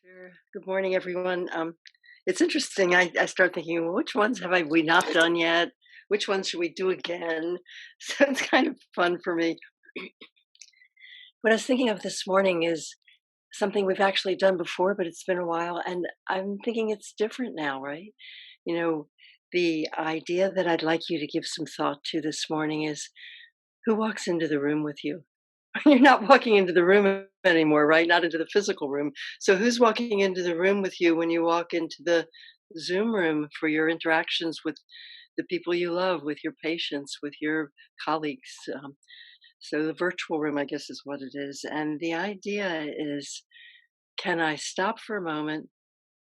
Sure. Good morning, everyone. It's interesting. I start thinking, well, which ones have we not done yet? Which ones should we do again? So it's kind of fun for me. What I was thinking of this morning is something we've actually done before, but it's been a while, and I'm thinking it's different now, right? You know, the idea that I'd like you to give some thought to this morning is who walks into the room with you? You're not walking into the room anymore, right? Not into the physical room. So who's walking into the room with you when you walk into the Zoom room for your interactions with the people you love, with your patients, with your colleagues? So the virtual room, I guess, is what it is. And the idea is, can I stop for a moment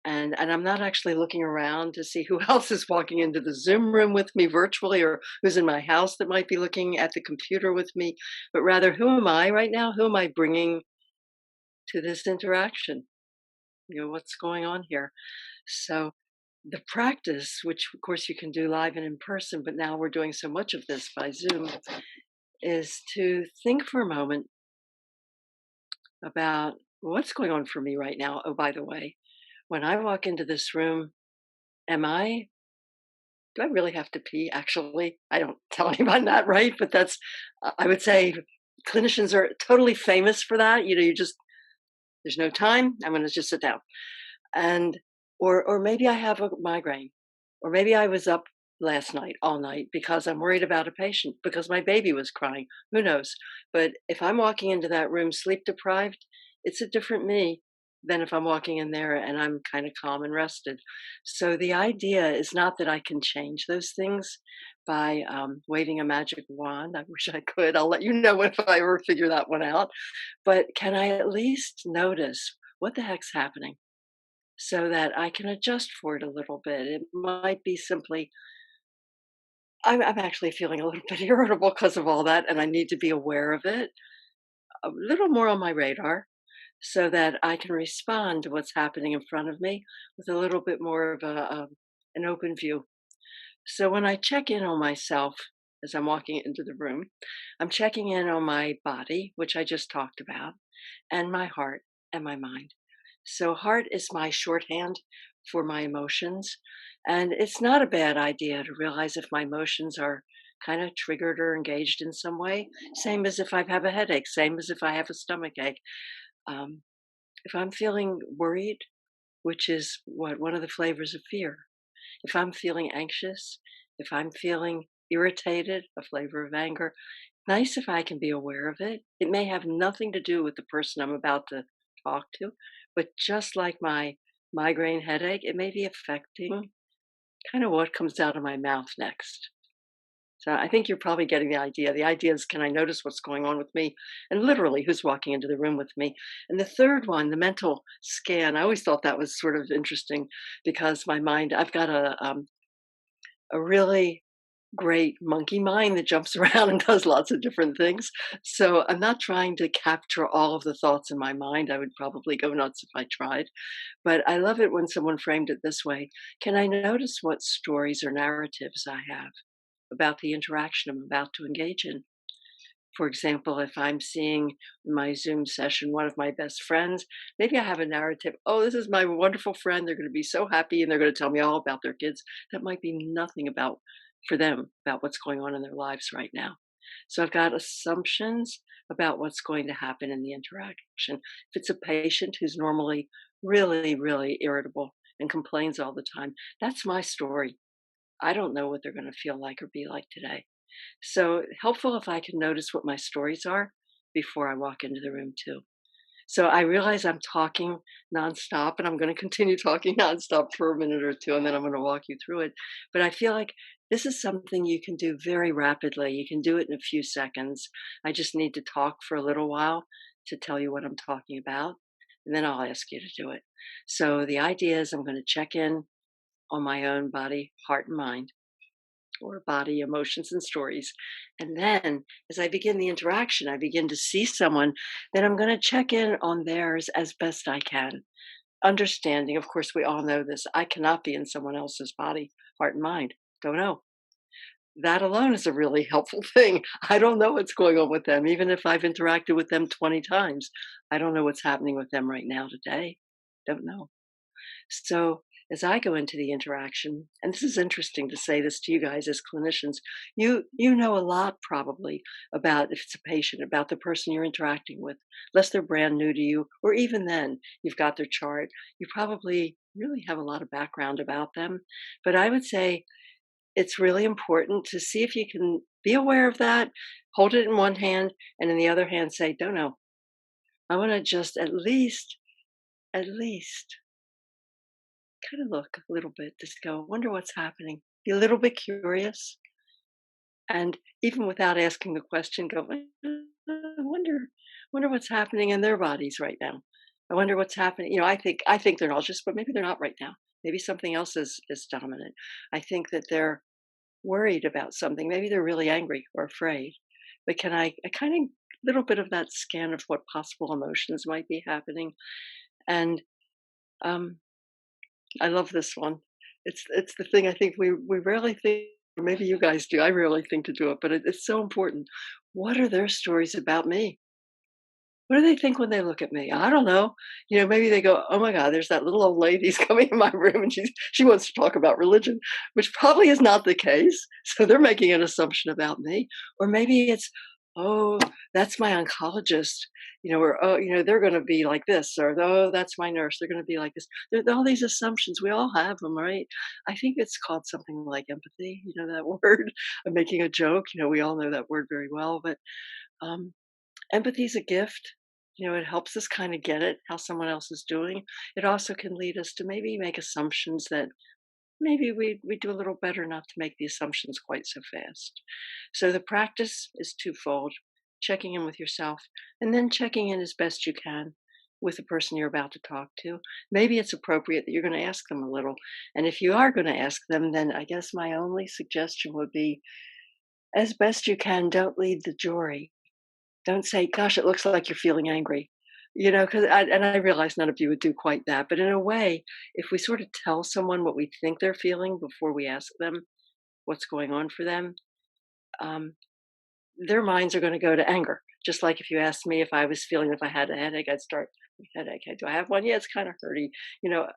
and I'm not actually looking around to see who else is walking into the Zoom room with me virtually or who's in my house that might be looking at the computer with me, but rather who am I right now? Who am I bringing to this interaction? What's going on here? So the practice, which of course you can do live and in person, but now we're doing so much of this by Zoom, is to think for a moment about what's going on for me right now. Oh, by the way, when I walk into this room, am I do I really have to pee? Actually, I don't tell anyone that, right? But I would say clinicians are totally famous for that. There's no time. I'm going to just sit down. And, or maybe I have a migraine, or maybe I was up last night, all night, because I'm worried about a patient, because my baby was crying. Who knows? But if I'm walking into that room sleep deprived, it's a different me than if I'm walking in there and I'm kind of calm and rested. So the idea is not that I can change those things by waving a magic wand. I wish I could. I'll let you know if I ever figure that one out. But can I at least notice what the heck's happening so that I can adjust for it a little bit? It might be simply, I'm actually feeling a little bit irritable because of all that, and I need to be aware of it a little more on my radar so that I can respond to what's happening in front of me with a little bit more of an open view. So when I check in on myself as I'm walking into the room, I'm checking in on my body, which I just talked about, and my heart and my mind. So, heart is my shorthand for my emotions. And it's not a bad idea to realize if my emotions are kind of triggered or engaged in some way. Same as if I have a headache, same as if I have a stomach ache. Um, if I'm feeling worried, which is one of the flavors of fear, if I'm feeling anxious, if I'm feeling irritated, a flavor of anger, nice if I can be aware of it. It may have nothing to do with the person I'm about to talk to, but just like my migraine headache, it may be affecting kind of what comes out of my mouth next. So I think you're probably getting the idea. The idea is, can I notice what's going on with me? And literally, who's walking into the room with me? And the third one, the mental scan, I always thought that was sort of interesting because my mind, I've got a really great monkey mind that jumps around and does lots of different things. So I'm not trying to capture all of the thoughts in my mind. I would probably go nuts if I tried. But I love it when someone framed it this way. Can I notice what stories or narratives I have about the interaction I'm about to engage in? For example, if I'm seeing in my Zoom session one of my best friends, maybe I have a narrative. Oh, this is my wonderful friend. They're going to be so happy and they're going to tell me all about their kids. That might be nothing about for them about what's going on in their lives right now. So I've got assumptions about what's going to happen in the interaction. If it's a patient who's normally really, really irritable and complains all the time, that's my story. I don't know what they're going to feel like or be like today. So helpful if I can notice what my stories are before I walk into the room too. So I realize I'm talking nonstop and I'm going to continue talking nonstop for a minute or two and then I'm going to walk you through it. But I feel like this is something you can do very rapidly. You can do it in a few seconds. I just need to talk for a little while to tell you what I'm talking about. And then I'll ask you to do it. So the idea is I'm going to check in on my own body, heart, and mind or body, emotions, and stories. And then as I begin the interaction, I begin to see someone, then I'm going to check in on theirs as best I can. Understanding, of course, we all know this. I cannot be in someone else's body, heart, and mind. Don't know. That alone is a really helpful thing. I don't know what's going on with them, even if I've interacted with them 20 times. I don't know what's happening with them right now today. don't know. So as I go into the interaction, and this is interesting to say this to you guys as clinicians, you know a lot probably about if it's a patient, about the person you're interacting with, unless they're brand new to you, or even then you've got their chart. You probably really have a lot of background about them. But I would say it's really important to see if you can be aware of that, hold it in one hand, and in the other hand say, don't know. I want to just at least kind of look a little bit, just go, wonder what's happening. Be a little bit curious. And even without asking the question, go, wonder what's happening in their bodies right now. I wonder what's happening. I think they're nauseous, but maybe they're not right now. Maybe something else is dominant. I think that they're worried about something. Maybe they're really angry or afraid. But can I kind of little bit of that scan of what possible emotions might be happening? And um, I love this one. It's the thing I think we rarely think, or maybe you guys do. I rarely think to do it, but it's so important. What are their stories about me? What do they think when they look at me? I don't know. Maybe they go, "Oh my God, there's that little old lady's coming in my room, and she wants to talk about religion," which probably is not the case. So they're making an assumption about me. Or maybe it's, "Oh, that's my oncologist," or "Oh, they're going to be like this," or "Oh, that's my nurse. They're going to be like this." There are all these assumptions. We all have them, right? I think it's called something like empathy. You know that word? I'm making a joke. We all know that word very well, but. Um, Empathy is a gift. It helps us kind of get it, how someone else is doing. It also can lead us to maybe make assumptions that maybe we do a little better not to make the assumptions quite so fast. So the practice is twofold: checking in with yourself, and then checking in as best you can with the person you're about to talk to. Maybe it's appropriate that you're going to ask them a little. And if you are going to ask them, then I guess my only suggestion would be, as best you can, don't lead the jury. Don't say, "Gosh, it looks like you're feeling angry." 'Cause I realize none of you would do quite that, but in a way, if we sort of tell someone what we think they're feeling before we ask them what's going on for them, um, their minds are gonna go to anger. Just like if you asked me if I was feeling if I had a headache, I'd start, "Headache, do I have one? Yeah, it's kinda hurty." You know,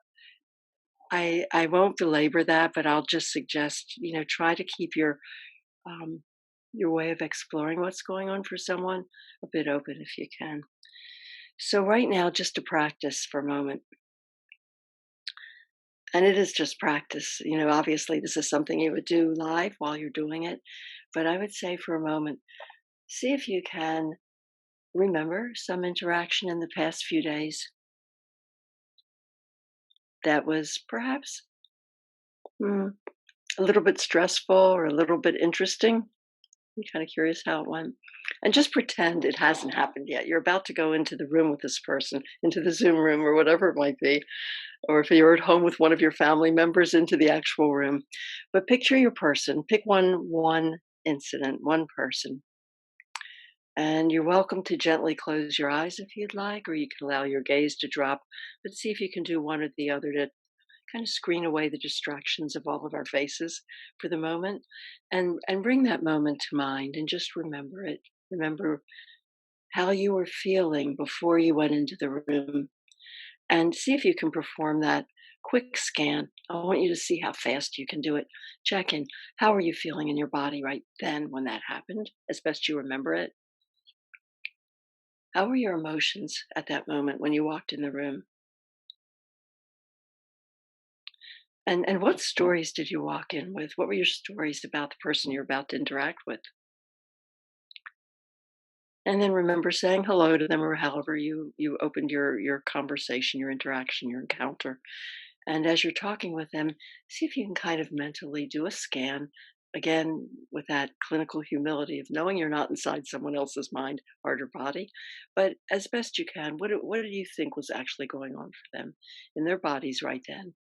I won't belabor that, but I'll just suggest, try to keep um, your way of exploring what's going on for someone a bit open if you can. So, right now, just to practice for a moment, and it is just practice. Obviously, this is something you would do live while you're doing it. But I would say for a moment, see if you can remember some interaction in the past few days that was perhaps mm, a little bit stressful or a little bit interesting. I'm kind of curious how it went. And just pretend it hasn't happened yet. You're about to go into the room with this person, into the Zoom room or whatever it might be, or if you're at home with one of your family members, into the actual room. But picture your person. Pick one incident, one person. And you're welcome to gently close your eyes if you'd like, or you can allow your gaze to drop, but see if you can do one or the other to kind of screen away the distractions of all of our faces for the moment, and bring that moment to mind and just remember it. Remember how you were feeling before you went into the room, and see if you can perform that quick scan. I want you to see how fast you can do it. Check in. How are you feeling in your body right then when that happened, as best you remember it? How were your emotions at that moment when you walked in the room? And what stories did you walk in with? What were your stories about the person you're about to interact with? And then remember saying hello to them, or however you opened your conversation, your interaction, your encounter. And as you're talking with them, see if you can kind of mentally do a scan, again, with that clinical humility of knowing you're not inside someone else's mind, heart, or body. But as best you can, what do you think was actually going on for them in their bodies right then?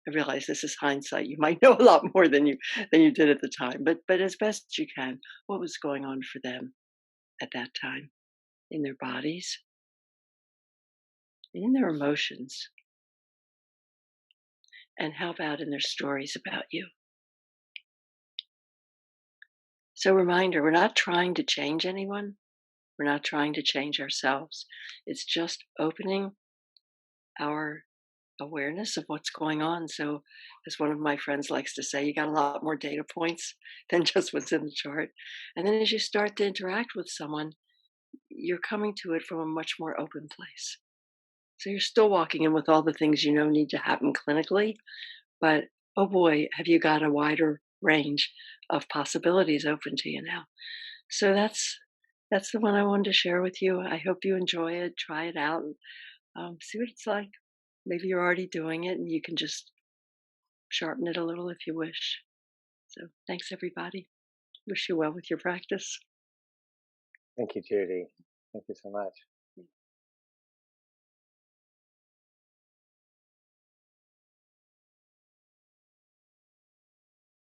I realize this is hindsight. You might know a lot more than you did at the time, but as best you can, what was going on for them at that time in their bodies, in their emotions, and how about in their stories about you? So, reminder: we're not trying to change anyone. We're not trying to change ourselves. It's just opening our awareness of what's going on. So, as one of my friends likes to say, you got a lot more data points than just what's in the chart. And then as you start to interact with someone, you're coming to it from a much more open place. So you're still walking in with all the things you know need to happen clinically, but oh boy, have you got a wider range of possibilities open to you now. So that's the one I wanted to share with you. I hope you enjoy it, try it out, and see what it's like. Maybe you're already doing it and you can just sharpen it a little if you wish. So thanks, everybody. Wish you well with your practice. Thank you, Judy. Thank you so much.